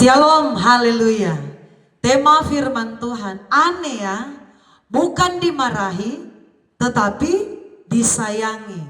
Shalom, haleluya. Tema firman Tuhan, aneh ya, bukan dimarahi tetapi disayangi.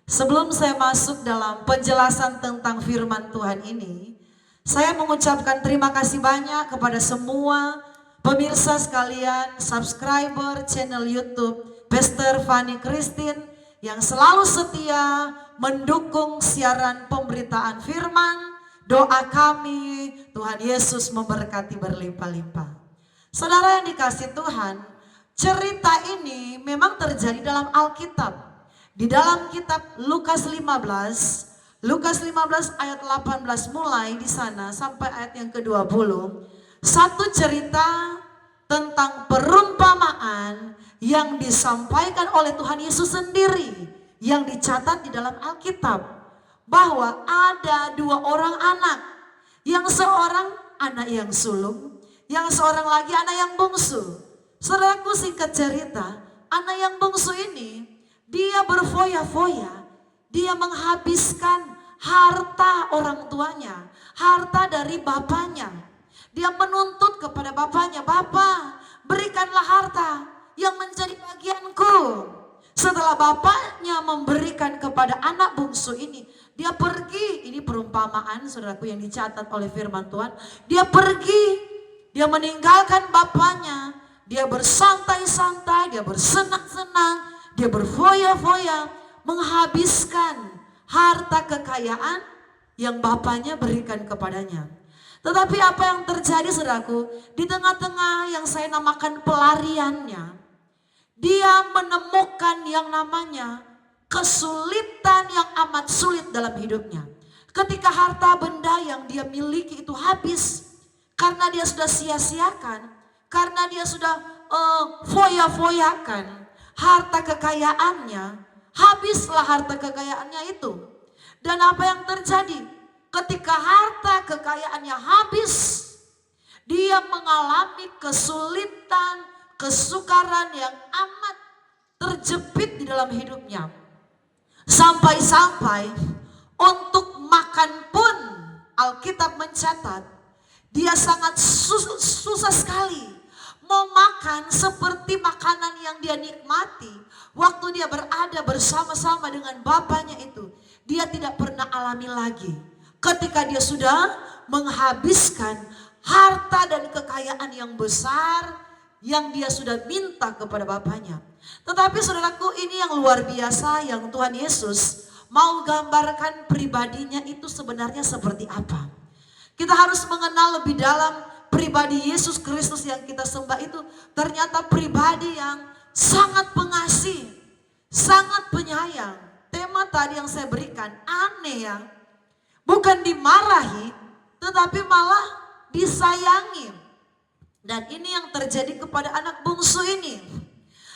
Sebelum saya masuk dalam penjelasan tentang firman Tuhan ini, saya mengucapkan terima kasih banyak kepada semua pemirsa sekalian, subscriber channel YouTube Pastor Fanny Christine yang selalu setia mendukung siaran pemberitaan firman. Doa kami, Tuhan Yesus memberkati berlimpah-limpah. Saudara yang dikasih Tuhan, cerita ini memang terjadi dalam Alkitab. Di dalam kitab Lukas 15 ayat 18 mulai di sana sampai ayat yang ke-20. Satu cerita tentang perumpamaan yang disampaikan oleh Tuhan Yesus sendiri yang dicatat di dalam Alkitab. Bahwa ada dua orang anak, yang seorang anak yang sulung, yang seorang lagi anak yang bungsu. Saudaraku, singkat cerita, anak yang bungsu ini dia berfoya-foya, dia menghabiskan harta orang tuanya, harta dari bapaknya. Dia menuntut kepada bapaknya, "Bapak, berikanlah harta yang menjadi bagianku." Setelah bapaknya memberikan kepada anak bungsu ini, dia pergi. Ini perumpamaan saudaraku yang dicatat oleh firman Tuhan. Dia pergi, dia meninggalkan bapaknya. Dia bersantai-santai, dia bersenang-senang, dia berfoya-foya, menghabiskan harta kekayaan yang bapaknya berikan kepadanya. Tetapi apa yang terjadi saudaraku, di tengah-tengah yang saya namakan pelariannya, dia menemukan yang namanya kesulitan yang amat sulit dalam hidupnya. Ketika harta benda yang dia miliki itu habis, karena dia sudah sia-siakan, karena dia sudah foya-foyakan harta kekayaannya, habislah harta kekayaannya itu. Dan apa yang terjadi? Ketika harta kekayaannya habis, dia mengalami kesulitan, kesukaran yang amat terjepit di dalam hidupnya. Sampai-sampai untuk makan pun Alkitab mencatat dia sangat susah sekali. Mau makan seperti makanan yang dia nikmati waktu dia berada bersama-sama dengan bapaknya itu, dia tidak pernah alami lagi. Ketika dia sudah menghabiskan harta dan kekayaan yang besar yang dia sudah minta kepada bapaknya. Tetapi saudaraku, ini yang luar biasa yang Tuhan Yesus mau gambarkan pribadinya itu sebenarnya seperti apa. Kita harus mengenal lebih dalam pribadi Yesus Kristus yang kita sembah itu. Ternyata pribadi yang sangat pengasih, sangat penyayang. Tema tadi yang saya berikan, aneh ya. Bukan dimarahi, tetapi malah disayangi. Dan ini yang terjadi kepada anak bungsu ini.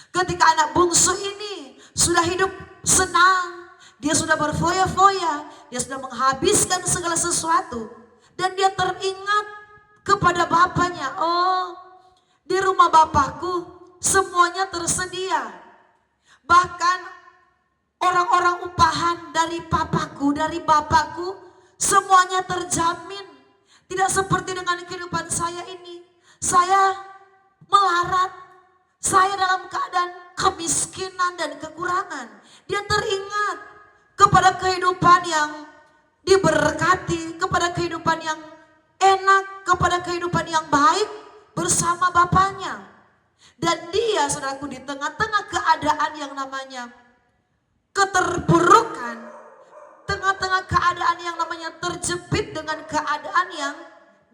Ketika anak bungsu ini sudah hidup senang, dia sudah berfoya-foya, dia sudah menghabiskan segala sesuatu, dan dia teringat kepada bapaknya, "Oh, di rumah bapakku semuanya tersedia. Bahkan orang-orang upahan dari papaku, dari bapakku semuanya terjamin. Tidak seperti dengan kehidupan saya ini. Saya melarat, saya dalam keadaan kemiskinan dan kekurangan." Dia teringat kepada kehidupan yang diberkati, kepada kehidupan yang enak, kepada kehidupan yang baik bersama bapaknya. Dan dia, saudaraku, di tengah-tengah keadaan yang namanya keterpurukan, tengah-tengah keadaan yang namanya terjepit dengan keadaan yang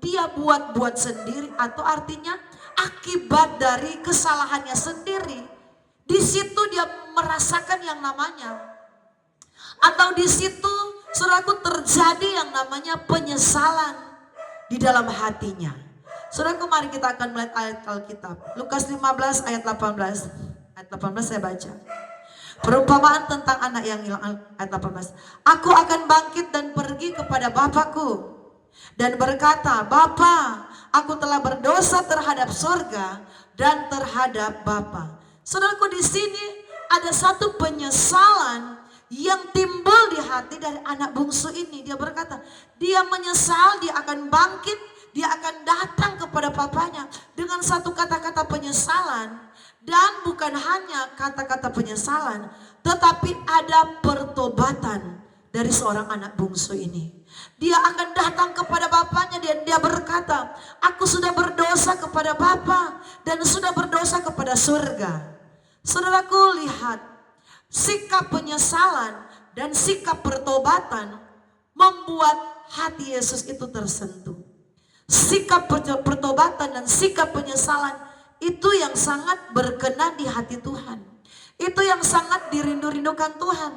dia buat-buat sendiri, atau artinya akibat dari kesalahannya sendiri. Di situ dia merasakan yang namanya, atau di situ saudaraku terjadi yang namanya penyesalan di dalam hatinya. Saudaraku, mari kita akan melihat ayat Alkitab. Lukas 15 ayat 18. Ayat 18 saya baca. Perumpamaan tentang anak yang hilang, ayat 18. "Aku akan bangkit dan pergi kepada bapakku dan berkata, 'Bapa, aku telah berdosa terhadap sorga dan terhadap Bapa.'" Saudaraku, di sini ada satu penyesalan yang timbul di hati dari anak bungsu ini. Dia berkata, dia menyesal, dia akan bangkit, dia kepada papanya dengan satu kata-kata penyesalan. Dan bukan hanya kata-kata penyesalan, tetapi ada pertobatan dari seorang anak bungsu ini. Dia akan datang kepada bapaknya dan dia berkata, aku sudah berdosa kepada Bapa dan sudah berdosa kepada surga. Saudaraku, lihat, sikap penyesalan dan sikap pertobatan membuat hati Yesus itu tersentuh. Sikap pertobatan dan sikap penyesalan itu yang sangat berkenan di hati Tuhan. Itu yang sangat dirindu-rindukan Tuhan.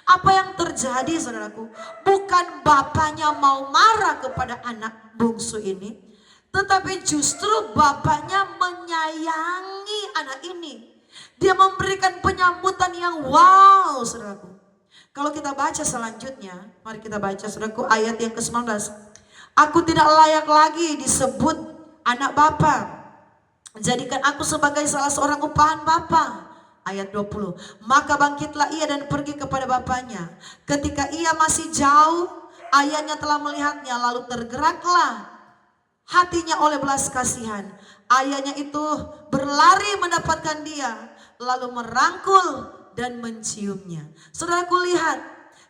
Apa yang terjadi, saudaraku? Bukan bapaknya mau marah kepada anak bungsu ini, tetapi justru bapaknya menyayangi anak ini. Dia memberikan penyambutan yang wow, saudaraku. Kalau kita baca selanjutnya, mari kita baca, saudaraku, ayat yang ke-19. Aku tidak layak lagi disebut anak Bapa. Jadikan aku sebagai salah seorang upahan Bapa. Ayat 20. Maka bangkitlah ia dan pergi kepada bapaknya. Ketika ia masih jauh, ayahnya telah melihatnya, lalu tergeraklah hatinya oleh belas kasihan. Ayahnya itu berlari mendapatkan dia, lalu merangkul dan menciumnya. Saudaraku, lihat,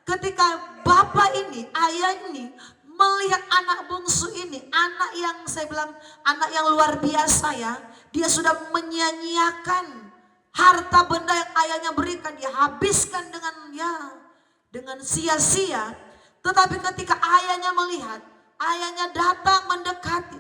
ketika bapak ini, ayah ini melihat anak bungsu ini, anak yang saya bilang anak yang luar biasa ya. Dia sudah menyia-nyiakan harta benda yang ayahnya berikan, dia habiskan dengan sia-sia. Tetapi ketika ayahnya melihat, ayahnya datang mendekati,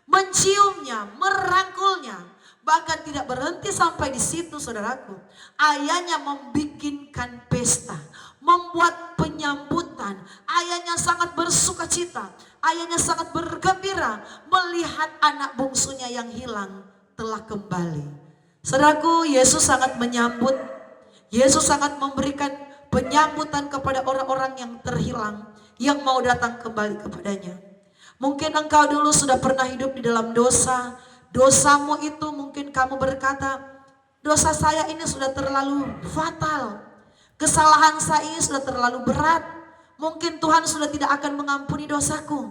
menciumnya, merangkulnya. Bahkan tidak berhenti sampai di situ, saudaraku. Ayahnya membikinkan pesta, membuat penyambutan. Ayahnya sangat bersuka cita, ayahnya sangat bergembira melihat anak bungsunya yang hilang telah kembali. Saudaraku, Yesus sangat menyambut, Yesus sangat memberikan penyambutan kepada orang-orang yang terhilang, yang mau datang kembali kepadanya. Mungkin engkau dulu sudah pernah hidup di dalam dosa. Dosamu itu mungkin kamu berkata, dosa saya ini sudah terlalu fatal, kesalahan saya ini sudah terlalu berat, mungkin Tuhan sudah tidak akan mengampuni dosaku.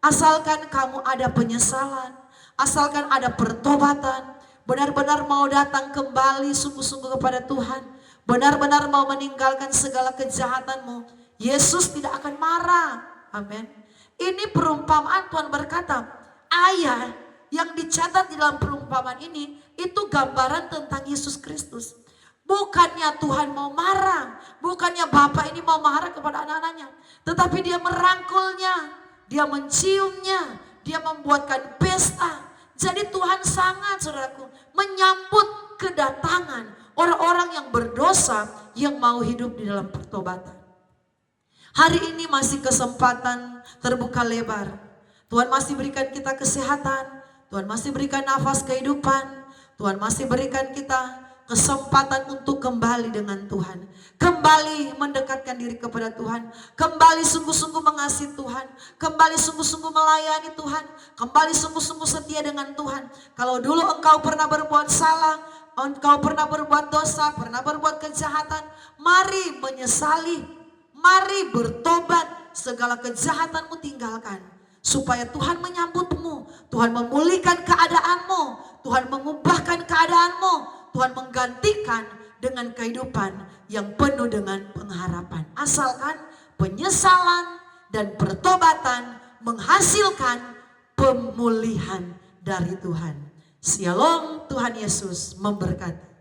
Asalkan kamu ada penyesalan, asalkan ada pertobatan, benar-benar mau datang kembali sungguh-sungguh kepada Tuhan, benar-benar mau meninggalkan segala kejahatanmu, Yesus tidak akan marah. Amin. Ini perumpamaan. Tuhan berkata, ayah yang dicatat di dalam perumpamaan ini itu gambaran tentang Yesus Kristus. Bukannya Tuhan mau marah, bukannya Bapak ini mau marah kepada anak-anaknya, tetapi dia merangkulnya, dia menciumnya, dia membuatkan pesta. Jadi Tuhan sangat, saudaraku, menyambut kedatangan orang-orang yang berdosa yang mau hidup di dalam pertobatan. Hari ini masih kesempatan terbuka lebar. Tuhan masih berikan kita kesehatan, Tuhan masih berikan nafas kehidupan, Tuhan masih berikan kita kesempatan untuk kembali dengan Tuhan, kembali mendekatkan diri kepada Tuhan, kembali sungguh-sungguh mengasihi Tuhan, kembali sungguh-sungguh melayani Tuhan, kembali sungguh-sungguh setia dengan Tuhan. Kalau dulu engkau pernah berbuat salah, engkau pernah berbuat dosa, pernah berbuat kejahatan, mari menyesali, mari bertobat, segala kejahatanmu tinggalkan, supaya Tuhan menyambutmu, Tuhan memulihkan keadaanmu, Tuhan mengubahkan keadaanmu, Tuhan menggantikan dengan kehidupan yang penuh dengan pengharapan. Asalkan penyesalan dan pertobatan menghasilkan pemulihan dari Tuhan. Shalom, Tuhan Yesus memberkati.